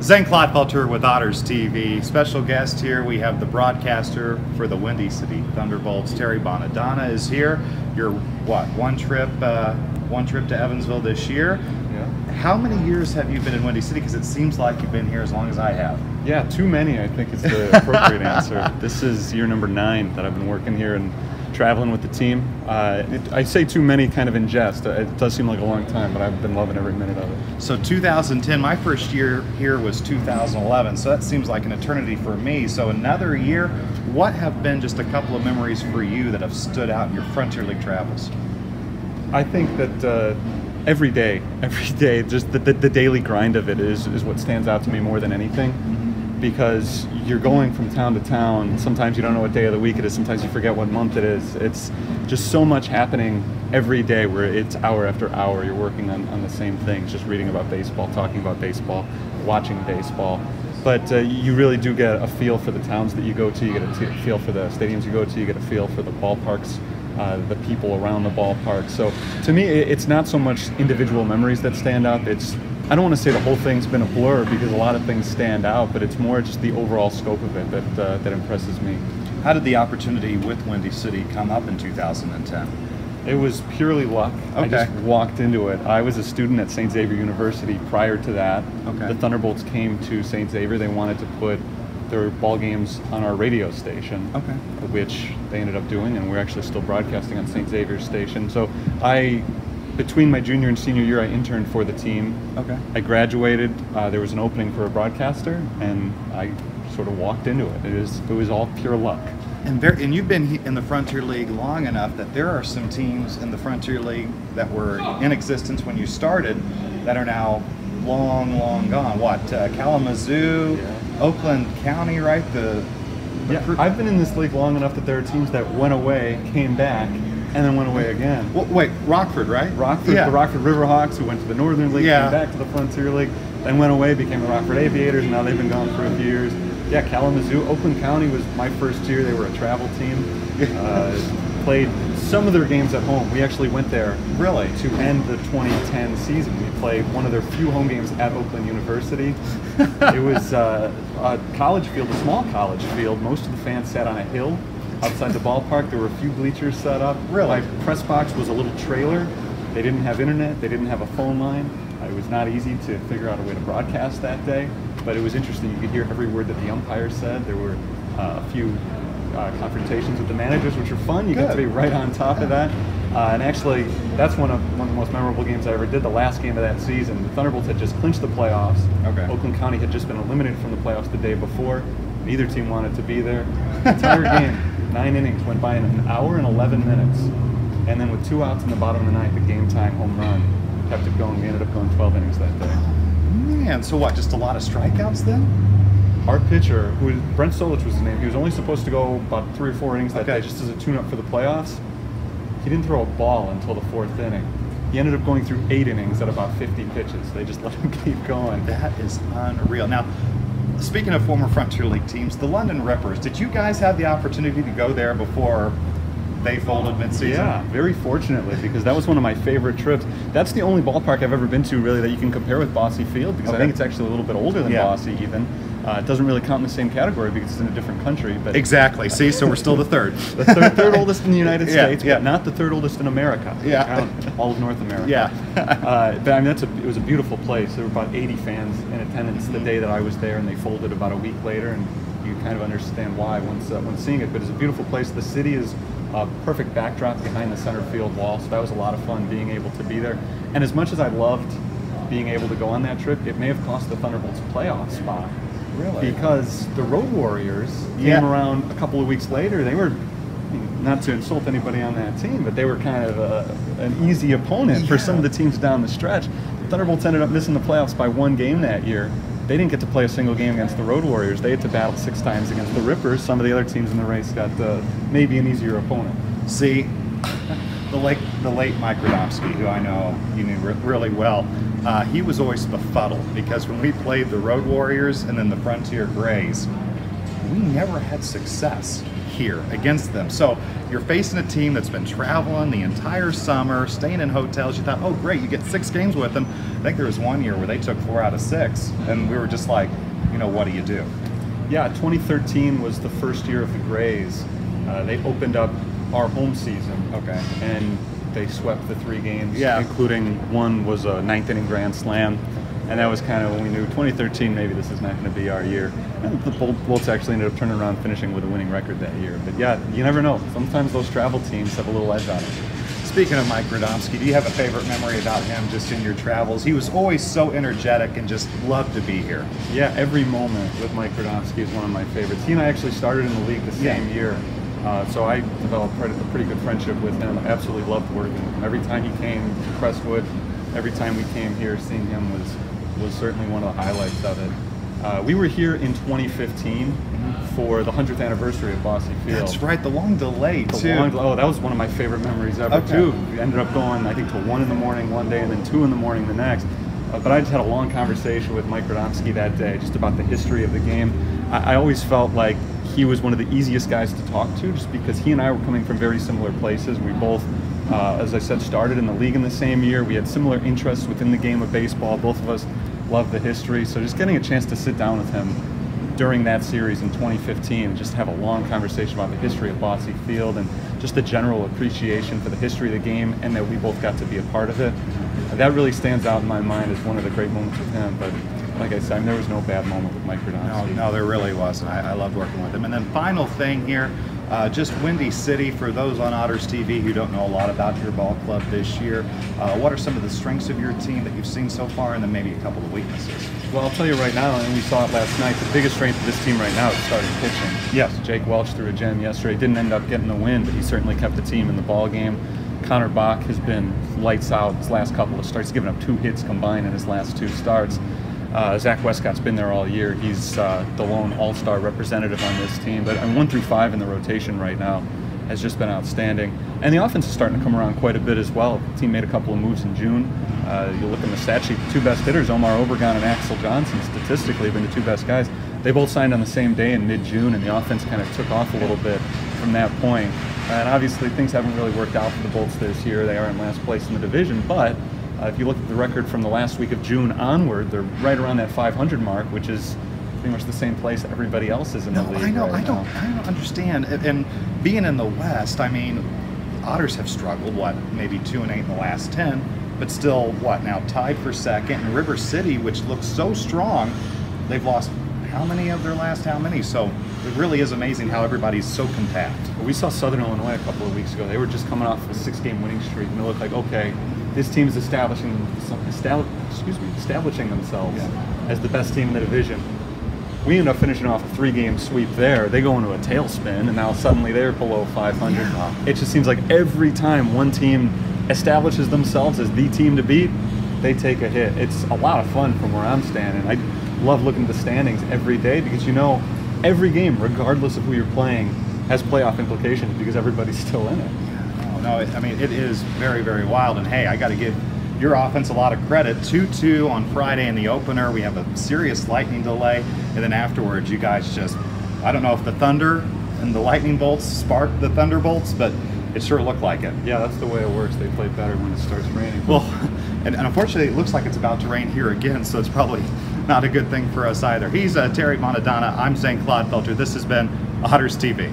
Zane Clodfelter with Otters TV. Special guest here, we have the broadcaster for the Windy City Thunderbolts, Terry Bonadonna is here. You're what, one trip to Evansville this year? Yeah. How many years have you been in Windy City? Because it seems like you've been here as long as I have. Yeah, too many, I think is the appropriate answer. This is year number 9 that I've been working here and traveling with the team. I say too many kind of in jest. It does seem like a long time, but I've been loving every minute of it. So 2010, my first year here was 2011, so that seems like an eternity for me. So another year, what have been just a couple of memories for you that have stood out in your Frontier League travels? I think that every day, just the daily grind of it is what stands out to me more than anything. Because you're going from town to town. Sometimes you don't know what day of the week it is. Sometimes you forget what month it is. It's just so much happening every day where it's hour after hour. You're working on the same things, just reading about baseball, talking about baseball, watching baseball. But you really do get a feel for the towns that you go to. You get a feel for the stadiums you go to. You get a feel for the ballparks, the people around the ballpark. So to me, it's not so much individual memories that stand out. I don't want to say the whole thing's been a blur because a lot of things stand out, but it's more just the overall scope of it that impresses me. How did the opportunity with Windy City come up in 2010? It was purely luck. Okay. I just walked into it. I was a student at St. Xavier University prior to that. Okay. The Thunderbolts came to St. Xavier. They wanted to put their ball games on our radio station, okay, which they ended up doing, and we're actually still broadcasting on St. Xavier's station. So between my junior and senior year, I interned for the team. Okay. I graduated. There was an opening for a broadcaster, and I sort of walked into it. It was all pure luck. And you've been in the Frontier League long enough that there are some teams in the Frontier League that were in existence when you started that are now long gone. What, Kalamazoo, yeah. Oakland County, right? Yeah, I've been in this league long enough that there are teams that went away, came back, and then went away again. Well, wait, Rockford, right? Rockford, yeah. The Rockford Riverhawks, who went to the Northern League, yeah. Came back to the Frontier League, then went away, became the Rockford Aviators, and now they've been gone for a few years. Yeah, Kalamazoo, Oakland County was my first year. They were a travel team. Played some of their games at home. We actually went there really to end the 2010 season. We played one of their few home games at Oakland University. It was a college field, a small college field. Most of the fans sat on a hill outside the ballpark. There were a few bleachers set up. Really? My press box was a little trailer. They didn't have internet. They didn't have a phone line. It was not easy to figure out a way to broadcast that day, but it was interesting. You could hear every word that the umpire said. There were a few confrontations with the managers, which were fun. You got to be right on top of that. And actually, that's one of the most memorable games I ever did. The last game of that season, the Thunderbolts had just clinched the playoffs. Okay. Oakland County had just been eliminated from the playoffs the day before. Neither team wanted to be there. The entire game, 9 innings, went by in an hour and 11 minutes. And then with 2 outs in the bottom of the ninth, the game-tying home run kept it going. We ended up going 12 innings that day. Man, so what, just a lot of strikeouts then? Our pitcher, Brent Solich was his name, he was only supposed to go about 3 or 4 innings that day just as a tune-up for the playoffs. He didn't throw a ball until the 4th inning. He ended up going through 8 innings at about 50 pitches. They just let him keep going. That is unreal. Now, speaking of former Frontier League teams, the London Rippers, did you guys have the opportunity to go there before they folded midseason? Yeah, very fortunately, because that was one of my favorite trips. That's the only ballpark I've ever been to, really, that you can compare with Bosse Field, because I think it's actually a little bit older than Bosse, even. It doesn't really count in the same category because it's in a different country. But exactly. See, so we're still the third. The third oldest in the United States, yeah. but not the third oldest in America. Yeah. Count all of North America. Yeah. But I mean, it was a beautiful place. There were about 80 fans in attendance the day that I was there, and they folded about a week later, and you kind of understand why once seeing it. But it's a beautiful place. The city is a perfect backdrop behind the center field wall, so that was a lot of fun being able to be there. And as much as I loved being able to go on that trip, it may have cost the Thunderbolts a playoff spot. Really? Because the Road Warriors came around a couple of weeks later. They were, not to insult anybody on that team, but they were kind of an easy opponent for some of the teams down the stretch. The Thunderbolts ended up missing the playoffs by 1 game that year. They didn't get to play a single game against the Road Warriors. They had to battle 6 times against the Rippers. Some of the other teams in the race got maybe an easier opponent. See, the late Mike Radomski, who I know you knew really well, he was always befuddled because when we played the Road Warriors and then the Frontier Grays, we never had success. here against them. So you're facing a team that's been traveling the entire summer, staying in hotels. You thought, oh great, you get 6 games with them. I think there was one year where they took 4 out of 6, and we were just like, you know, what do you do? Yeah, 2013 was the first year of the Grays. They opened up our home season. Okay. And they swept the 3 games, yeah, including one was a 9th inning grand slam. And that was kind of when we knew 2013, maybe this is not going to be our year. And the Bolts actually ended up turning around, finishing with a winning record that year. But yeah, you never know. Sometimes those travel teams have a little edge on them. Speaking of Mike Radomski, do you have a favorite memory about him just in your travels? He was always so energetic and just loved to be here. Yeah, every moment with Mike Radomski is one of my favorites. He and I actually started in the league the same year. So I developed a pretty good friendship with him. I absolutely loved working with him. Every time he came to Crestwood, every time we came here, seeing him was certainly one of the highlights of it. We were here in 2015 for the 100th anniversary of Bosse Field. That's right, the long delay too. Oh, that was one of my favorite memories ever too. We ended up going, I think, till 1 in the morning one day and then 2 in the morning the next. But I just had a long conversation with Mike Radomski that day, just about the history of the game. I always felt like he was one of the easiest guys to talk to, just because he and I were coming from very similar places. We both, as I said, started in the league in the same year. We had similar interests within the game of baseball. Both of us loved the history. So just getting a chance to sit down with him during that series in 2015 and just have a long conversation about the history of Bosse Field and just the general appreciation for the history of the game, and that we both got to be a part of it. That really stands out in my mind as one of the great moments with him. But like I said, there was no bad moment with Mike Radomski. No, there really wasn't. I loved working with him. And then final thing here, just Windy City, for those on Otters TV who don't know a lot about your ball club this year, what are some of the strengths of your team that you've seen so far, and then maybe a couple of weaknesses? Well, I'll tell you right now, and we saw it last night, the biggest strength of this team right now is starting pitching. Yes. Jake Welch threw a gem yesterday. Didn't end up getting the win, but he certainly kept the team in the ball game. Connor Bach has been lights out his last couple of starts, giving up 2 hits combined in his last 2 starts. Zach Westcott's been there all year. He's the lone all-star representative on this team. But 1 through 5 in the rotation right now has just been outstanding. And the offense is starting to come around quite a bit as well. The team made a couple of moves in June. You look in the stat sheet, the 2 best hitters, Omar Obregon and Axel Johnson, statistically have been the 2 best guys. They both signed on the same day in mid-June, and the offense kind of took off a little bit from that point. And obviously things haven't really worked out for the Bolts this year. They are in last place in the division, but if you look at the record from the last week of June onward, they're right around that 500 mark, which is pretty much the same place everybody else is in the league. I know. Right I don't understand. And being in the West, I mean, Otters have struggled. Maybe 2-8 in the last 10, but still, now tied for second. And River City, which looks so strong, they've lost how many of their last how many? So it really is amazing how everybody's so compact. We saw Southern Illinois a couple of weeks ago. They were just coming off a 6-game winning streak, and it looked like, okay, this team is establishing themselves as the best team in the division. We end up finishing off a 3-game sweep there. They go into a tailspin, and now suddenly they're below 500. Yeah. It just seems like every time one team establishes themselves as the team to beat, they take a hit. It's a lot of fun from where I'm standing. I love looking at the standings every day because, every game, regardless of who you're playing, has playoff implications because everybody's still in it. No, I mean, it is very, very wild. And hey, I got to give your offense a lot of credit. 2-2 on Friday in the opener. We have a serious lightning delay. And then afterwards, you guys just, I don't know if the Thunder and the Lightning Bolts sparked the Thunderbolts, but it sure looked like it. Yeah, that's the way it works. They play better when it starts raining. Well, and unfortunately, it looks like it's about to rain here again, so it's probably not a good thing for us either. He's Terry Bonadonna. I'm Zane Clodfelter. This has been Otters TV.